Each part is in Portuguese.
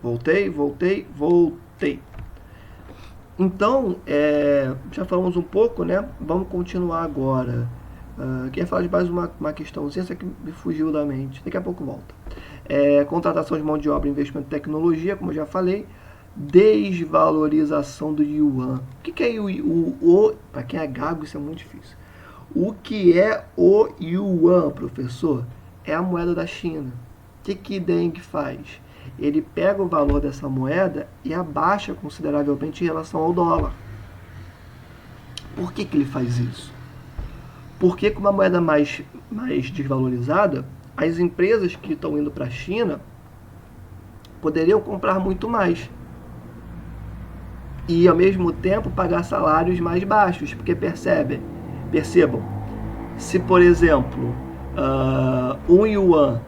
Voltei. Então, já falamos um pouco, né? Vamos continuar agora. Queria falar de mais uma questãozinha, essa que me fugiu da mente. Daqui a pouco volta. Contratação de mão de obra, investimento em tecnologia, como eu já falei. Desvalorização do yuan. O que é o para quem é gago, isso é muito difícil. O que é o yuan, professor? É a moeda da China. O que Deng faz? Ele pega o valor dessa moeda e abaixa consideravelmente em relação ao dólar. Por que ele faz isso? Porque com uma moeda mais desvalorizada, as empresas que estão indo para a China poderiam comprar muito mais. E ao mesmo tempo pagar salários mais baixos. Porque percebam, se por exemplo, um yuan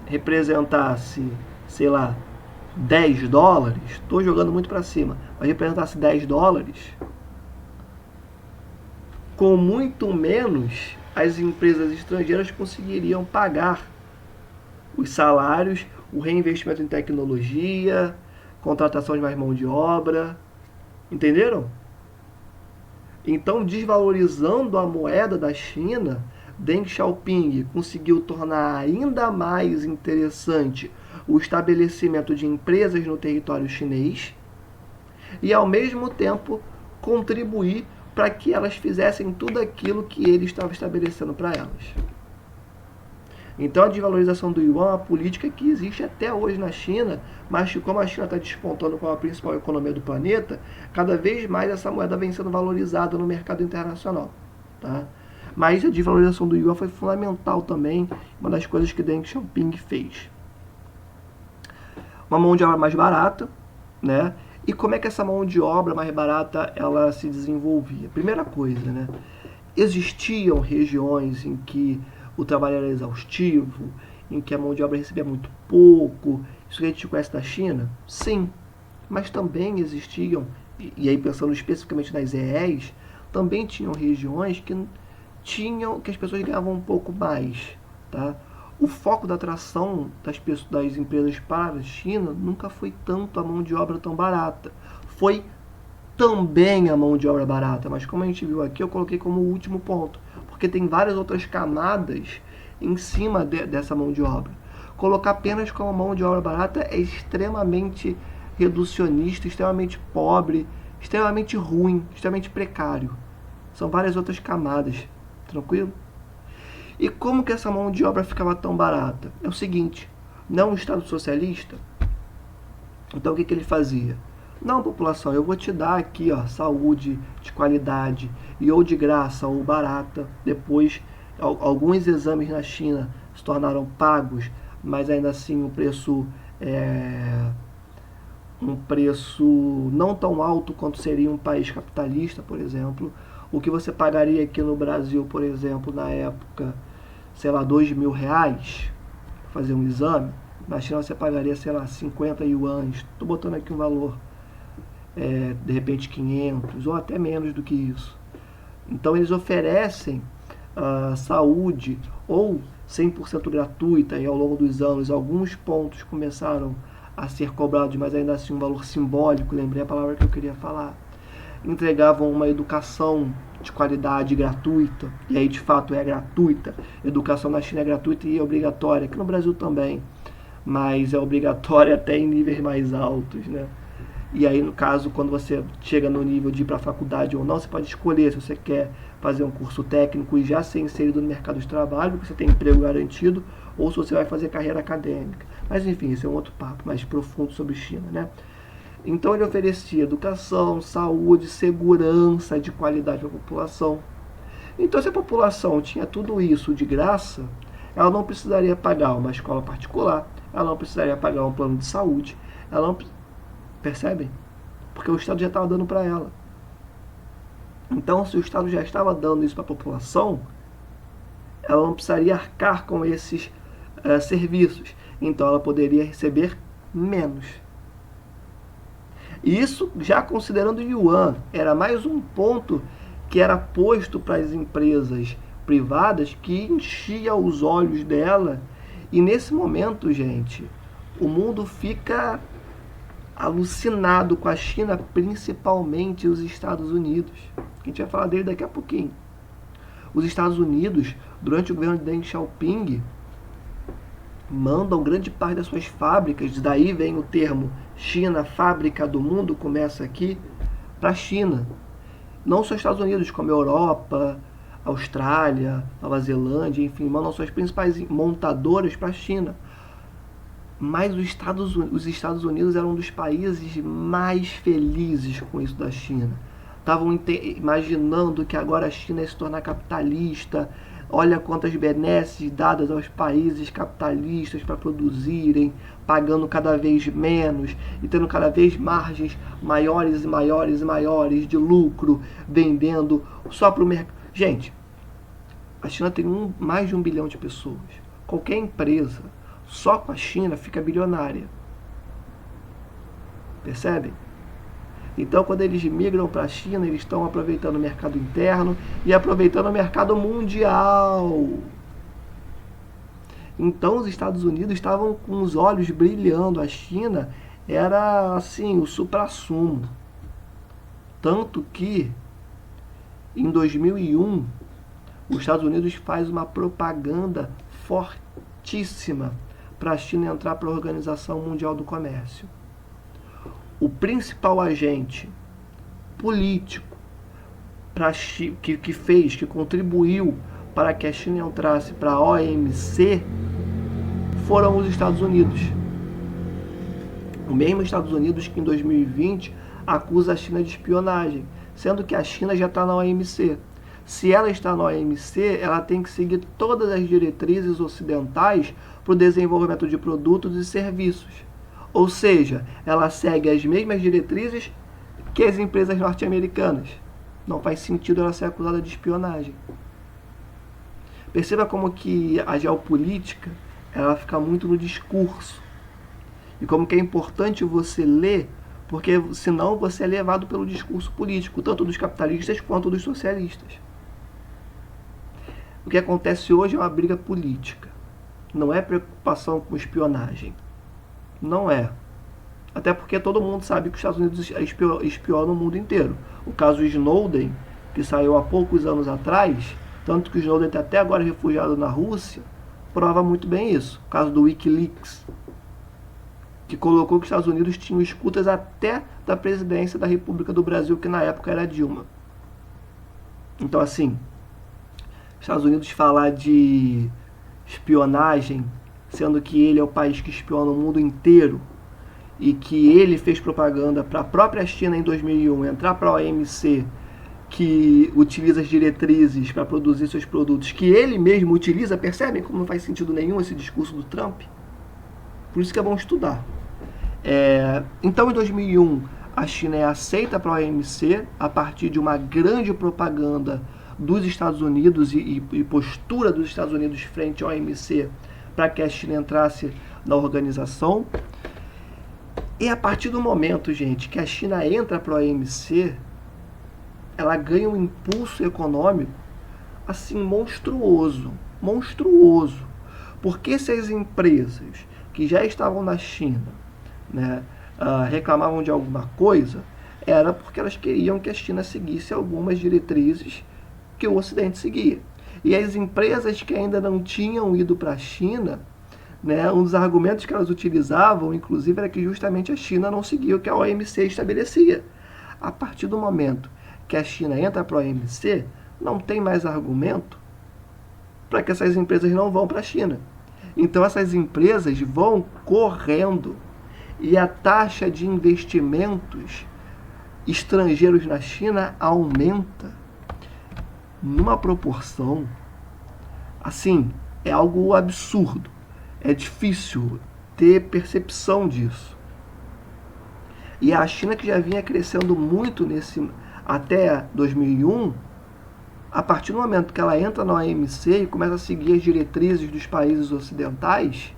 representasse, sei lá, 10 dólares, estou jogando muito para cima, mas representasse 10 dólares, com muito menos as empresas estrangeiras conseguiriam pagar os salários, o reinvestimento em tecnologia, contratação de mais mão de obra. Entenderam? Então, desvalorizando a moeda da China, Deng Xiaoping conseguiu tornar ainda mais interessante o estabelecimento de empresas no território chinês e, ao mesmo tempo, contribuir para que elas fizessem tudo aquilo que ele estava estabelecendo para elas. Então, a desvalorização do yuan é uma política que existe até hoje na China, mas como a China está despontando como a principal economia do planeta, cada vez mais essa moeda vem sendo valorizada no mercado internacional. Tá? Mas a desvalorização do yuan foi fundamental também, uma das coisas que Deng Xiaoping fez. Uma mão de obra mais barata, né? E como é que essa mão de obra mais barata ela se desenvolvia? Primeira coisa, né? Existiam regiões em que o trabalho era exaustivo, em que a mão de obra recebia muito pouco. Isso que a gente conhece da China? Sim. Mas também existiam, e aí pensando especificamente nas EEs, também tinham regiões que as pessoas ganhavam um pouco mais. Tá? O foco da atração das empresas para a China nunca foi tanto a mão de obra tão barata. Foi também a mão de obra barata, mas como a gente viu aqui, eu coloquei como último ponto, porque tem várias outras camadas em cima dessa mão de obra. Colocar apenas como mão de obra barata é extremamente reducionista, extremamente pobre, extremamente ruim, extremamente precário. São várias outras camadas, tranquilo? E como que essa mão de obra ficava tão barata? É o seguinte, não é um Estado socialista? Então o que ele fazia? Não, população, eu vou te dar aqui saúde de qualidade, e ou de graça ou barata. Depois, alguns exames na China se tornaram pagos, mas ainda assim um preço não tão alto quanto seria um país capitalista, por exemplo. O que você pagaria aqui no Brasil, por exemplo, na época, sei lá, R$2.000, fazer um exame, na China você pagaria, sei lá, 50 yuans. Estou botando aqui um valor, de repente 500, ou até menos do que isso. Então eles oferecem saúde ou 100% gratuita, e ao longo dos anos alguns pontos começaram a ser cobrados, mas ainda assim um valor simbólico, lembrei a palavra que eu queria falar. Entregavam uma educação de qualidade gratuita, e aí de fato é gratuita. Educação na China é gratuita e é obrigatória, aqui no Brasil também, mas é obrigatória até em níveis mais altos, né? E aí, no caso, quando você chega no nível de ir para a faculdade ou não, você pode escolher se você quer fazer um curso técnico e já ser inserido no mercado de trabalho, porque você tem emprego garantido, ou se você vai fazer carreira acadêmica. Mas enfim, esse é um outro papo mais profundo sobre China, né? Então ele oferecia educação, saúde, segurança de qualidade para a população. Então se a população tinha tudo isso de graça, ela não precisaria pagar uma escola particular, ela não precisaria pagar um plano de saúde, ela não... Percebem? Porque o Estado já estava dando para ela. Então, se o Estado já estava dando isso para a população, ela não precisaria arcar com esses serviços. Então, ela poderia receber menos. E isso, já considerando o yuan, era mais um ponto que era posto para as empresas privadas, que enchia os olhos dela. E nesse momento, gente, o mundo fica alucinado com a China, principalmente os Estados Unidos. A gente vai falar dele daqui a pouquinho. Os Estados Unidos, durante o governo de Deng Xiaoping, mandam grande parte das suas fábricas, daí vem o termo China, fábrica do mundo, começa aqui, para a China. Não só os Estados Unidos, como a Europa, Austrália, Nova Zelândia, enfim, mandam suas principais montadoras para a China. Mas os Estados Unidos eram um dos países mais felizes com isso da China. Estavam imaginando que agora a China ia se tornar capitalista. Olha quantas benesses dadas aos países capitalistas para produzirem, pagando cada vez menos e tendo cada vez margens maiores e maiores e maiores de lucro, vendendo só para o mercado. Gente, a China tem mais de 1 bilhão de pessoas. Qualquer empresa só com a China fica bilionária. Percebem? Então, quando eles migram para a China, eles estão aproveitando o mercado interno e aproveitando o mercado mundial. Então, os Estados Unidos estavam com os olhos brilhando. A China era, assim, o suprassumo. Tanto que, em 2001, os Estados Unidos faz uma propaganda fortíssima para a China entrar para a Organização Mundial do Comércio. O principal agente político que contribuiu para que a China entrasse para a OMC foram os Estados Unidos. O mesmo Estados Unidos que em 2020 acusa a China de espionagem, sendo que a China já está na OMC. Se ela está na OMC, ela tem que seguir todas as diretrizes ocidentais para o desenvolvimento de produtos e serviços. Ou seja, ela segue as mesmas diretrizes que as empresas norte-americanas. Não faz sentido ela ser acusada de espionagem. Perceba como que a geopolítica ela fica muito no discurso. E como que é importante você ler, porque senão você é levado pelo discurso político, tanto dos capitalistas quanto dos socialistas. O que acontece hoje é uma briga política. Não é preocupação com espionagem. Não é. Até porque todo mundo sabe que os Estados Unidos espionam o mundo inteiro. O caso Snowden, que saiu há poucos anos atrás, tanto que o Snowden está até agora refugiado na Rússia, prova muito bem isso. O caso do Wikileaks, que colocou que os Estados Unidos tinham escutas até da presidência da República do Brasil, que na época era Dilma. Então, assim, os Estados Unidos falar de espionagem, sendo que ele é o país que espiona o mundo inteiro, e que ele fez propaganda para a própria China em 2001 entrar para a OMC, que utiliza as diretrizes para produzir seus produtos, que ele mesmo utiliza. Percebem como não faz sentido nenhum esse discurso do Trump? Por isso que é bom estudar. Então, em 2001, a China é aceita para a OMC a partir de uma grande propaganda dos Estados Unidos e postura dos Estados Unidos frente à OMC para que a China entrasse na organização. E a partir do momento, gente, que a China entra para a OMC, ela ganha um impulso econômico assim monstruoso, monstruoso. Porque se as empresas que já estavam na China, né, reclamavam de alguma coisa, era porque elas queriam que a China seguisse algumas diretrizes que o Ocidente seguia. E as empresas que ainda não tinham ido para a China, né, um dos argumentos que elas utilizavam, inclusive, era que justamente a China não seguia o que a OMC estabelecia. A partir do momento que a China entra para a OMC, não tem mais argumento para que essas empresas não vão para a China. Então essas empresas vão correndo e a taxa de investimentos estrangeiros na China aumenta numa proporção, assim, é algo absurdo. É difícil ter percepção disso. E a China, que já vinha crescendo muito até 2001, a partir do momento que ela entra na OMC e começa a seguir as diretrizes dos países ocidentais,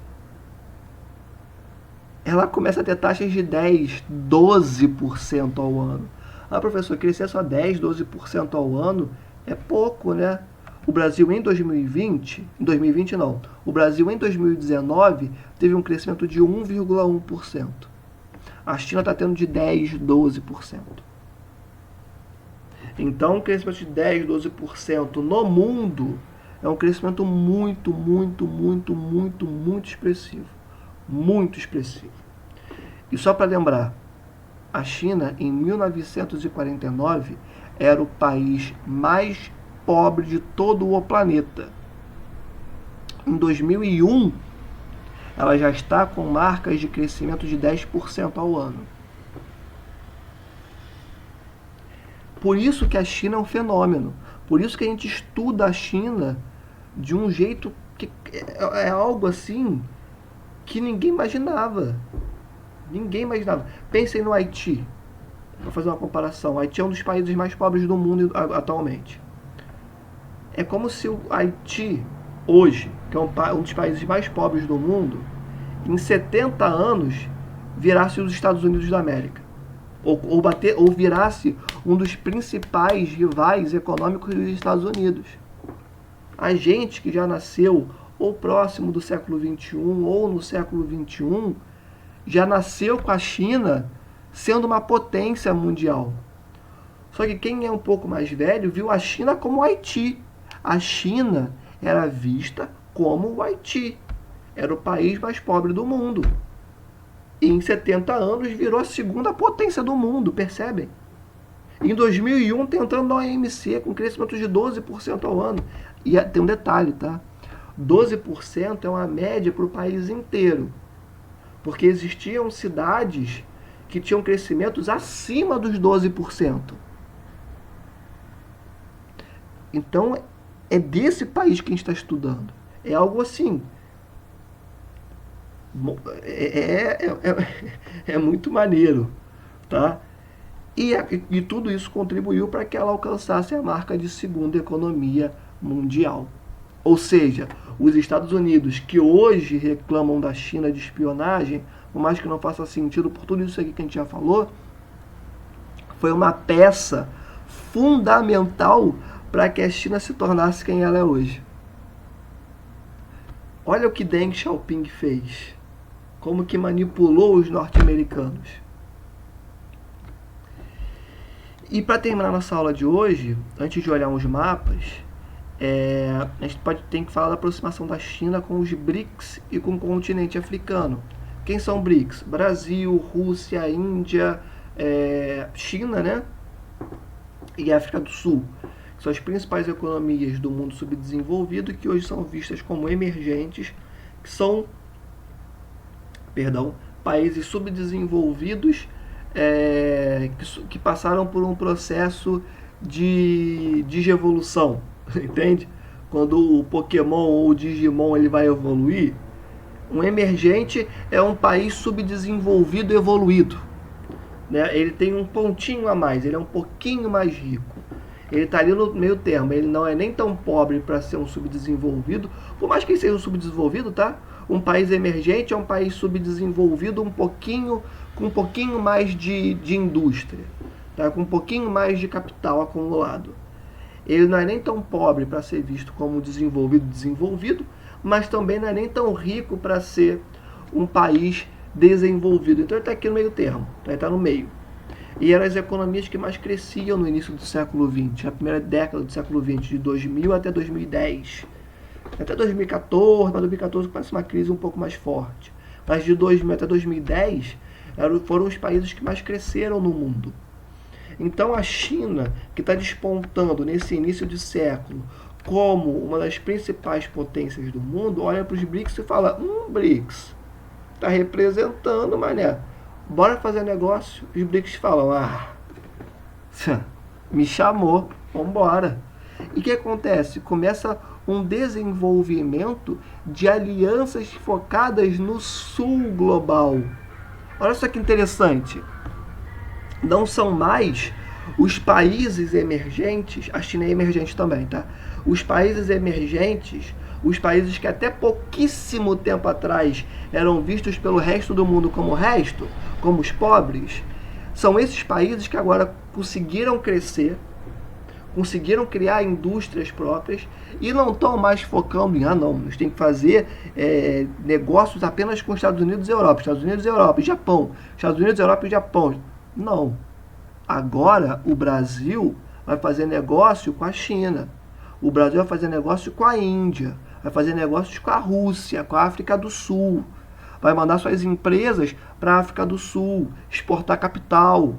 ela começa a ter taxas de 10%, 12% ao ano. Ah, professor, crescer só 10%, 12% ao ano é pouco, né? O Brasil em 2020 não, o Brasil em 2019 teve um crescimento de 1,1%. A China está tendo de 10%, 12%. Então, um crescimento de 10%, 12% no mundo é um crescimento muito, muito, muito, muito, muito expressivo. Muito expressivo. E só para lembrar, a China, em 1949, era o país mais pobre de todo o planeta. Em 2001, ela já está com marcas de crescimento de 10% ao ano. Por isso que a China é um fenômeno. Por isso que a gente estuda a China de um jeito que é algo assim que ninguém imaginava. Ninguém imaginava. Pensem no Haiti. Vou fazer uma comparação. O Haiti é um dos países mais pobres do mundo atualmente. É como se o Haiti, hoje, que é um dos países mais pobres do mundo, em 70 anos, virasse os Estados Unidos da América. Ou virasse um dos principais rivais econômicos dos Estados Unidos. A gente que já nasceu ou próximo do século XXI ou no século XXI, já nasceu com a China sendo uma potência mundial. Só que quem é um pouco mais velho viu a China como o Haiti. A China era vista como o Haiti. Era o país mais pobre do mundo. E em 70 anos virou a segunda potência do mundo, percebem? Em 2001 tentando na OMC com crescimento de 12% ao ano. E tem um detalhe, tá? 12% é uma média para o país inteiro. Porque existiam cidades que tinham crescimentos acima dos 12%. Então, é desse país que a gente está estudando. É algo assim. É muito maneiro, tá? E tudo isso contribuiu para que ela alcançasse a marca de segunda economia mundial. Ou seja, os Estados Unidos, que hoje reclamam da China de espionagem, por mais que não faça sentido por tudo isso aqui que a gente já falou, foi uma peça fundamental para que a China se tornasse quem ela é hoje. Olha o que Deng Xiaoping fez. Como que manipulou os norte-americanos. E para terminar nossa aula de hoje, antes de olhar uns mapas, a gente tem que falar da aproximação da China com os BRICS e com o continente africano. Quem são BRICS? Brasil, Rússia, Índia, China, né? E África do Sul. Que são as principais economias do mundo subdesenvolvido que hoje são vistas como emergentes, que são, países subdesenvolvidos que passaram por um processo de evolução, entende? Quando o Pokémon ou o Digimon ele vai evoluir, um emergente é um país subdesenvolvido evoluído, né? Ele tem um pontinho a mais, ele é um pouquinho mais rico. Ele está ali no meio termo, ele não é nem tão pobre para ser um subdesenvolvido, por mais que ele seja um subdesenvolvido, tá? Um país emergente é um país subdesenvolvido com um pouquinho mais de indústria, tá? Com um pouquinho mais de capital acumulado. Ele não é nem tão pobre para ser visto como desenvolvido, mas também não é nem tão rico para ser um país desenvolvido. Então ele está aqui no meio termo, ele está no meio. E eram as economias que mais cresciam no início do século XX, a primeira década do século XX, de 2000 até 2010. Até 2014, mas 2014 começa uma crise um pouco mais forte. Mas de 2000 até 2010 foram os países que mais cresceram no mundo. Então a China, que está despontando nesse início de século como uma das principais potências do mundo, olha para os BRICS e fala, BRICS, está representando, mané. Bora fazer negócio. Os BRICS falam, me chamou, vambora. E o que acontece? Começa um desenvolvimento de alianças focadas no sul global. Olha só que interessante. Não são mais os países emergentes, a China é emergente também, tá? Os países emergentes, os países que até pouquíssimo tempo atrás eram vistos pelo resto do mundo como os pobres, são esses países que agora conseguiram crescer, conseguiram criar indústrias próprias e não estão mais focando em, não, a gente tem que fazer negócios apenas com Estados Unidos e Europa, Estados Unidos e Europa e Japão, Estados Unidos, Europa e Japão. Não. Agora o Brasil vai fazer negócio com a China, o Brasil vai fazer negócio com a Índia, vai fazer negócios com a Rússia, com a África do Sul, vai mandar suas empresas para a África do Sul, exportar capital.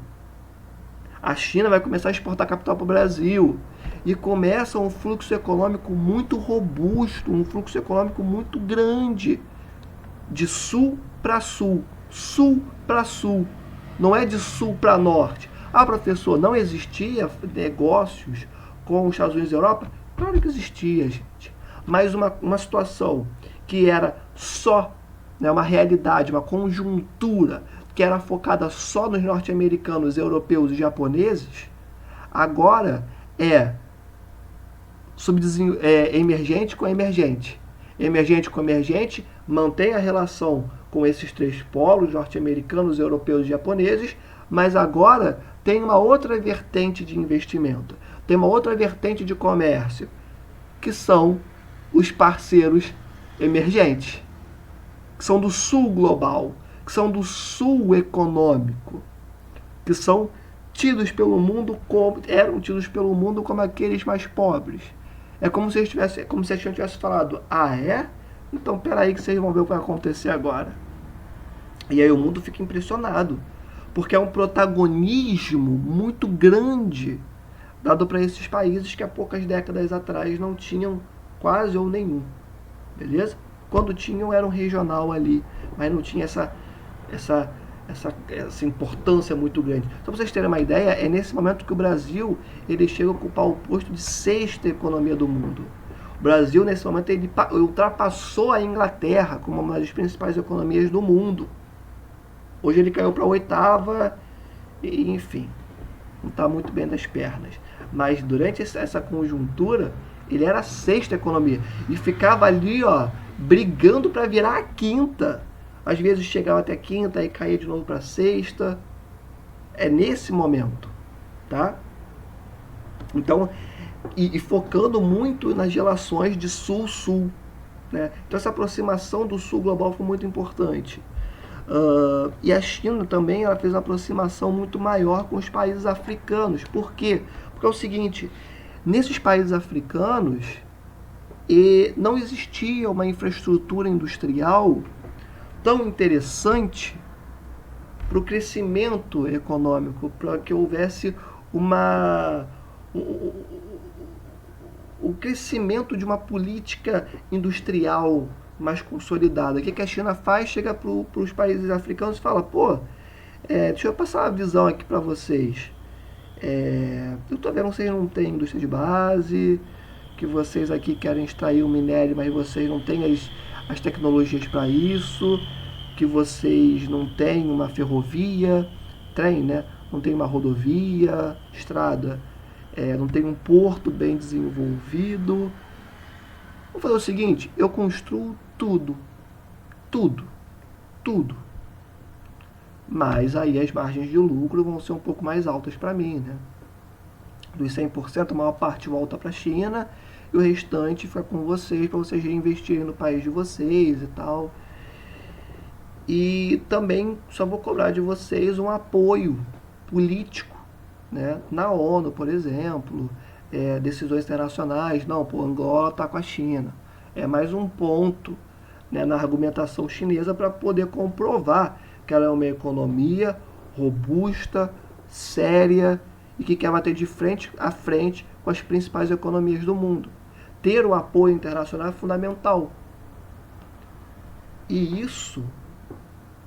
A China vai começar a exportar capital para o Brasil. E começa um fluxo econômico muito robusto, um fluxo econômico muito grande, de sul para sul, sul para sul. Não é de sul para norte. Ah, professor, não existia negócios com os Estados Unidos e Europa? Claro que existia, gente. Mas uma situação que era só, né, uma realidade, uma conjuntura, que era focada só nos norte-americanos, europeus e japoneses, agora é emergente com emergente. Emergente com emergente, mantém a relação com esses três polos, norte-americanos, europeus e japoneses, mas agora tem uma outra vertente de investimento, tem uma outra vertente de comércio, que são os parceiros emergentes, que são do sul global, que são do sul econômico, que são tidos pelo mundo como, eram tidos pelo mundo como aqueles mais pobres. É como se a gente tivesse falado, ah é? Então peraí que vocês vão ver o que vai acontecer agora. E aí o mundo fica impressionado, porque é um protagonismo muito grande dado para esses países que há poucas décadas atrás não tinham quase ou nenhum. Beleza? Quando tinham era um regional ali, mas não tinha essa importância muito grande. Só para vocês terem uma ideia, é nesse momento que o Brasil ele chega a ocupar o posto de sexta economia do mundo. O Brasil, nesse momento, ele ultrapassou a Inglaterra como uma das principais economias do mundo. Hoje ele caiu para a oitava, e, enfim, não está muito bem das pernas. Mas durante essa conjuntura, ele era a sexta economia. E ficava ali, ó, brigando para virar a quinta. Às vezes chegava até a quinta e caía de novo para a sexta. É nesse momento, tá? Então, e focando muito nas relações de sul-sul, né? Então essa aproximação do sul global foi muito importante. E a China também ela fez uma aproximação muito maior com os países africanos. Por quê? Porque é o seguinte, nesses países africanos não existia uma infraestrutura industrial tão interessante para o crescimento econômico, para que houvesse o crescimento de uma política industrial mais consolidada. O que a China faz? Chega para os países africanos e fala, pô, deixa eu passar uma visão aqui para vocês. Eu estou vendo que vocês não têm indústria de base, que vocês aqui querem extrair o minério, mas vocês não têm as tecnologias para isso, que vocês não têm uma ferrovia, trem, né? Não tem uma rodovia, estrada, não tem um porto bem desenvolvido. Vou fazer o seguinte, eu construo tudo. Mas aí as margens de lucro vão ser um pouco mais altas para mim, né? Dos 100%, a maior parte volta para a China e o restante fica com vocês, para vocês reinvestirem no país de vocês e tal. E também só vou cobrar de vocês um apoio político, né? Na ONU, por exemplo, decisões internacionais. Não, pô, Angola está com a China. É mais um ponto, né, na argumentação chinesa para poder comprovar que ela é uma economia robusta, séria e que quer bater de frente a frente com as principais economias do mundo. Ter o apoio internacional é fundamental. E isso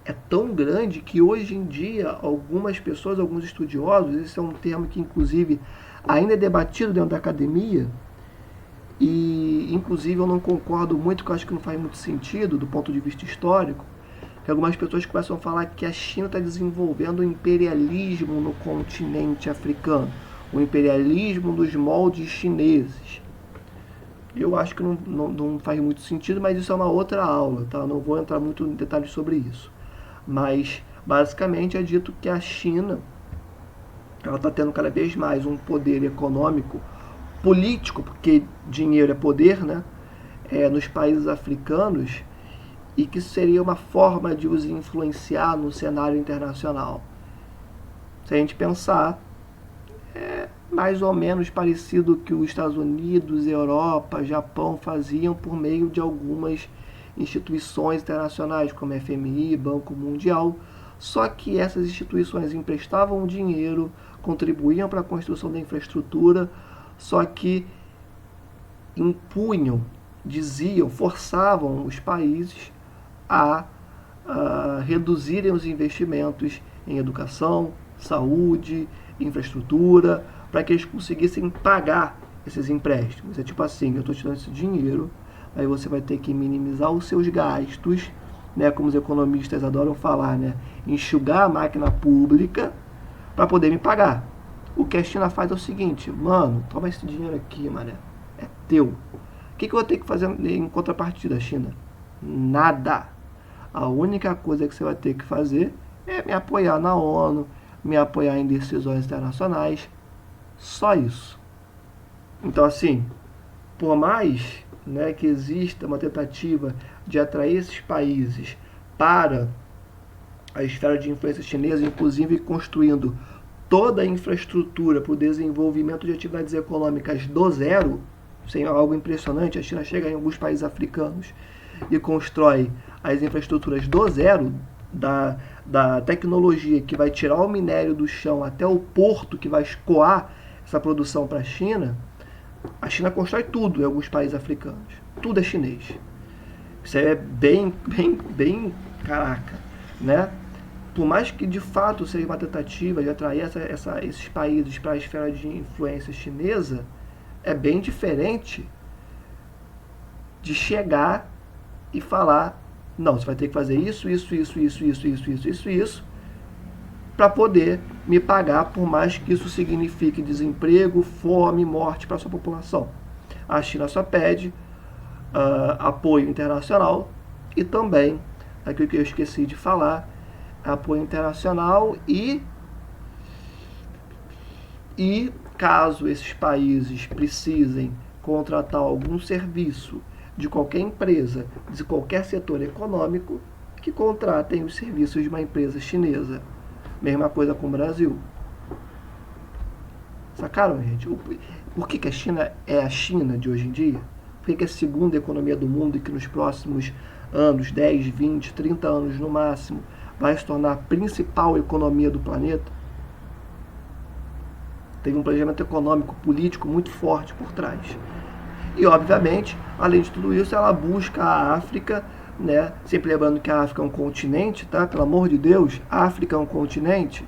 é tão grande que hoje em dia algumas pessoas, alguns estudiosos, esse é um termo que inclusive ainda é debatido dentro da academia, e inclusive eu não concordo muito, porque eu acho que não faz muito sentido do ponto de vista histórico, que algumas pessoas começam a falar que a China está desenvolvendo o imperialismo no continente africano, o imperialismo dos moldes chineses. Eu acho que não faz muito sentido, mas isso é uma outra aula, tá? Não vou entrar muito em detalhes sobre isso. Mas, basicamente, é dito que a China ela está tendo cada vez mais um poder econômico político, porque dinheiro é poder, né? Nos países africanos, e que seria uma forma de os influenciar no cenário internacional. Se a gente pensar, mais ou menos parecido que os Estados Unidos, Europa, Japão faziam por meio de algumas instituições internacionais, como FMI, Banco Mundial, só que essas instituições emprestavam dinheiro, contribuíam para a construção da infraestrutura, só que impunham, diziam, forçavam os países a reduzirem os investimentos em educação, saúde, infraestrutura, para que eles conseguissem pagar esses empréstimos. É tipo assim, eu estou te dando esse dinheiro, aí você vai ter que minimizar os seus gastos, né, como os economistas adoram falar, né, enxugar a máquina pública para poder me pagar. O que a China faz é o seguinte, mano, toma esse dinheiro aqui, mané, é teu. O que eu vou ter que fazer em contrapartida, China? Nada. A única coisa que você vai ter que fazer é me apoiar na ONU, me apoiar em decisões internacionais, só isso. Então, assim, por mais, né, que exista uma tentativa de atrair esses países para a esfera de influência chinesa, inclusive construindo toda a infraestrutura para o desenvolvimento de atividades econômicas do zero, sem algo impressionante, a China chega em alguns países africanos e constrói as infraestruturas do zero, da tecnologia que vai tirar o minério do chão até o porto que vai escoar essa produção para a China constrói tudo em alguns países africanos. Tudo é chinês. Isso é bem caraca, né? Por mais que de fato seja uma tentativa de atrair esses países para a esfera de influência chinesa, é bem diferente de chegar e falar, não, você vai ter que fazer isso para poder me pagar, por mais que isso signifique desemprego, fome, morte para a sua população. A China só pede apoio internacional e também, aquilo que eu esqueci de falar, apoio internacional e caso esses países precisem contratar algum serviço de qualquer empresa, de qualquer setor econômico, que contratem os serviços de uma empresa chinesa. Mesma coisa com o Brasil. Sacaram, gente? Por que a China é a China de hoje em dia? Por que é a segunda economia do mundo e que nos próximos anos, 10, 20, 30 anos no máximo, vai se tornar a principal economia do planeta? Tem um planejamento econômico, político muito forte por trás. E, obviamente, além de tudo isso, ela busca a África, né? Sempre lembrando que a África é um continente, tá? Pelo amor de Deus, a África é um continente.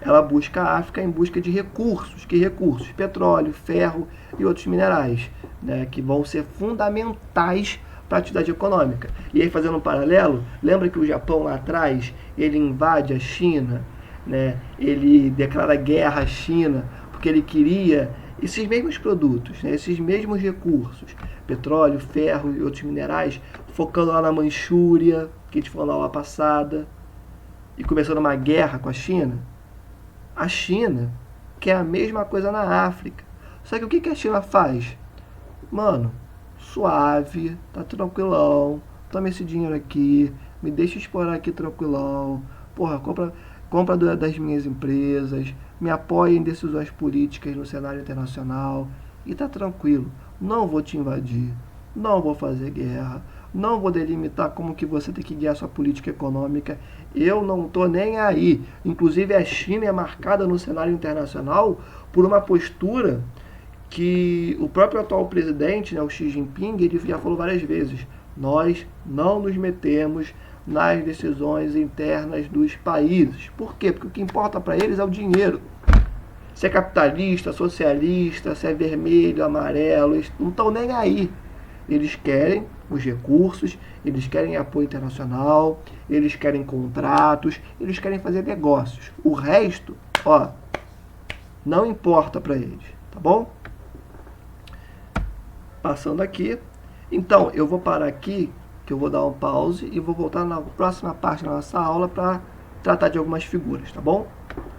Ela busca a África em busca de recursos. Que recursos? Petróleo, ferro e outros minerais, né? Que vão ser fundamentais para a atividade econômica. E aí, fazendo um paralelo, lembra que o Japão lá atrás, ele invade a China, né? Ele declara guerra à China, porque ele queria esses mesmos produtos, né? Esses mesmos recursos, petróleo, ferro e outros minerais, focando lá na Manchúria, que a gente falou na aula passada, e começando uma guerra com a China. A China quer a mesma coisa na África. Só que o que a China faz? Mano, suave, tá tranquilão, toma esse dinheiro aqui, me deixa explorar aqui tranquilão, porra, compra das minhas empresas, me apoia em decisões políticas no cenário internacional e tá tranquilo, não vou te invadir, não vou fazer guerra, não vou delimitar como que você tem que guiar sua política econômica, eu não tô nem aí. Inclusive a China é marcada no cenário internacional por uma postura que o próprio atual presidente, né, o Xi Jinping, ele já falou várias vezes, nós não nos metemos nas decisões internas dos países. Por quê? Porque o que importa para eles é o dinheiro. Se é capitalista, socialista, se é vermelho, amarelo, eles não estão nem aí. Eles querem os recursos, eles querem apoio internacional, eles querem contratos, eles querem fazer negócios. O resto, ó, não importa para eles, tá bom? Passando aqui. Então, eu vou parar aqui, que eu vou dar um pause e vou voltar na próxima parte da nossa aula para tratar de algumas figuras, tá bom?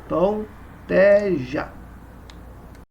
Então, até já!